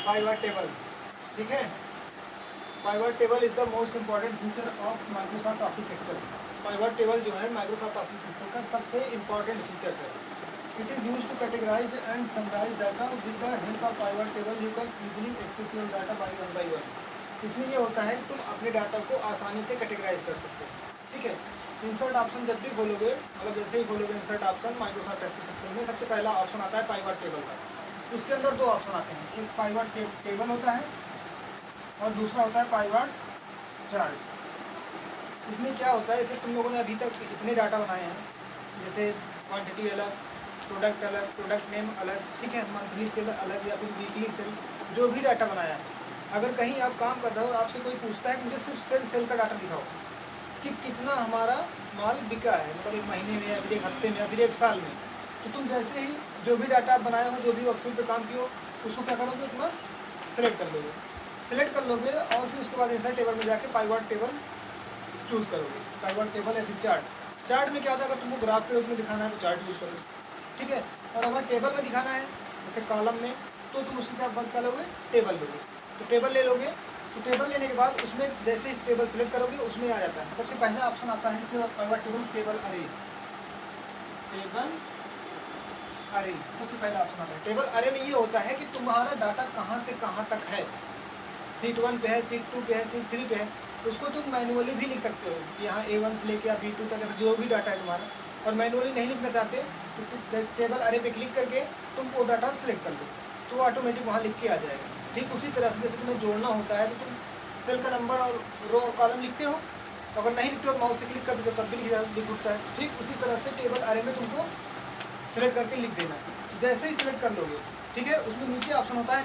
Pivot table. ठीक है, pivot table is the most important feature of Microsoft office Excel. Pivot table जो है Microsoft office Excel का सबसे इंपॉर्टेंट फीचर्स है। It is use to categorise and summarise data with the help of pivot table you can easily access your data by one. इसमें ये होता है कि तुम अपने डाटा को आसानी से कैटेगराइज कर सकते हो। ठीक है, इंसर्ट ऑप्शन जब भी खोलोगे, मतलब जैसे ही खोलोगे insert option Microsoft office Excel में, सबसे पहला ऑप्शन आता है पाइवट टेबल का। उसके अंदर दो ऑप्शन आते हैं, एक पाइवट टेबल होता है और दूसरा होता है पाइवट चार्ट। इसमें क्या होता है, जैसे तुम लोगों ने अभी तक इतने डाटा बनाए हैं, जैसे क्वांटिटी अलग, प्रोडक्ट अलग, प्रोडक्ट नेम अलग, ठीक है, मंथली सेल अलग या फिर वीकली सेल, जो भी डाटा बनाया है, अगर कहीं आप काम कर रहे हो और आपसे कोई पूछता है कि मुझे सिर्फ सेल का डाटा दिखाओ कि कितना हमारा माल बिका है, मतलब एक महीने में या फिर एक हफ्ते में या फिर एक साल में, तो तुम जैसे ही जो भी डाटा आप बनाए हो, जो भी वर्कशीट पे काम किए हो, उसको क्या करोगे, उतना सेलेक्ट कर लोगे। सेलेक्ट कर लोगे और फिर उसके बाद इंसर्ट टेबल में जाके पाइवट टेबल चूज़ करोगे, पाइवट टेबल या फिर चार्ट। चार्ट में क्या होता है, अगर तुमको ग्राफ के रूप में दिखाना है तो चार्ट यूज़ करोगे, ठीक है, और अगर टेबल में दिखाना है जैसे कॉलम में, तो तुम उसको क्या बंद कर लोगे, टेबल लोगे। तो टेबल ले लोगे, तो टेबल लेने के बाद उसमें जैसे इस टेबल सेलेक्ट करोगे उसमें आ जाता है, सबसे पहला ऑप्शन आता है इससे पाइवट टेबल, टेबल अरे। टेबल अरे सबसे पहला ऑप्शन आता है। टेबल अरे में ये होता है कि तुम्हारा डाटा कहाँ से कहाँ तक है, सीट 1 पे है, सीट 2 पे है, सीट 3 पे है, उसको तुम मैनुअली भी लिख सकते हो कि यहाँ A1 से लेके या B2 तक जो भी डाटा है तुम्हारा, और मैनुअली नहीं लिखना चाहते तो टेबल अरे पे क्लिक करके तुम वो डाटा सेलेक्ट कर लो, तो ऑटोमेटिक वहाँ लिख के आ जाएगा। ठीक उसी तरह से जैसे तुम्हें जोड़ना होता है तो तुम सेल का नंबर और रो और कॉलम लिखते हो, अगर नहीं लिखते हो माउस से क्लिक कर देते हो तब भी लिख उठता है। ठीक उसी तरह से टेबल अरे में तुमको सेलेक्ट करके लिख देना है। जैसे ही सिलेक्ट कर लोगे, ठीक है, उसमें नीचे ऑप्शन होता है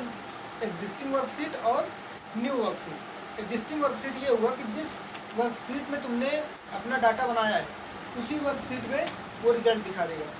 एग्जिस्टिंग वर्कशीट और न्यू वर्कशीट। एग्जिस्टिंग वर्कशीट ये हुआ कि जिस वर्कशीट में तुमने अपना डाटा बनाया है उसी वर्कशीट में वो रिजल्ट दिखा देगा।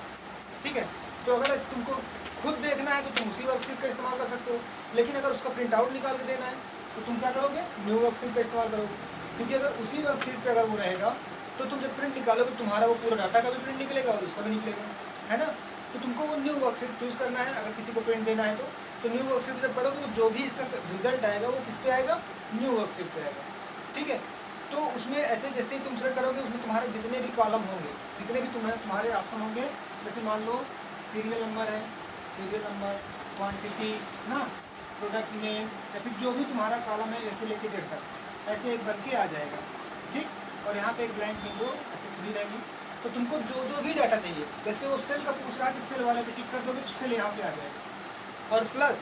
ठीक है, तो अगर तुमको खुद देखना है तो तुम उसी वर्कशीट का इस्तेमाल कर सकते हो, लेकिन अगर उसका प्रिंट आउट निकाल के देना है तो तुम क्या करोगे, न्यू वर्कशीट का इस्तेमाल करोगे, क्योंकि अगर उसी वर्कशीट पे अगर वो रहेगा तो तुम जब प्रिंट निकालोगे तुम्हारा वो पूरा डाटा का भी प्रिंट निकलेगा और उसका भी निकलेगा, है ना। तो तुमको वो न्यू वर्कशीट चूज़ करना है अगर किसी को प्रिंट देना है तो न्यू वर्कशीट जब करोगे तो जो भी इसका रिजल्ट आएगा वो किस पे आएगा, न्यू वर्कशीट पे आएगा। ठीक है, तो उसमें ऐसे जैसे ही तुम सेलेक्ट करोगे उसमें तुम्हारे जितने भी कॉलम होंगे, जितने भी तुम्हारे ऑप्शन होंगे, जैसे मान लो सीरियल नंबर है, सीरियल नंबर, क्वांटिटी ना, प्रोडक्ट नेम, या फिर जो भी तुम्हारा कॉलम है ऐसे लेके जेड तक ऐसे एक बन के आ जाएगा। ठीक, और यहाँ पे एक ब्लैंक विंडो ऐसे खुली रहेगी, तो तुमको जो भी डाटा चाहिए, जैसे वो सेल का पूछ रहा है तो सेल वाले पे टिक कर दोगे तो सेल यहाँ पे आ जाएगा। और प्लस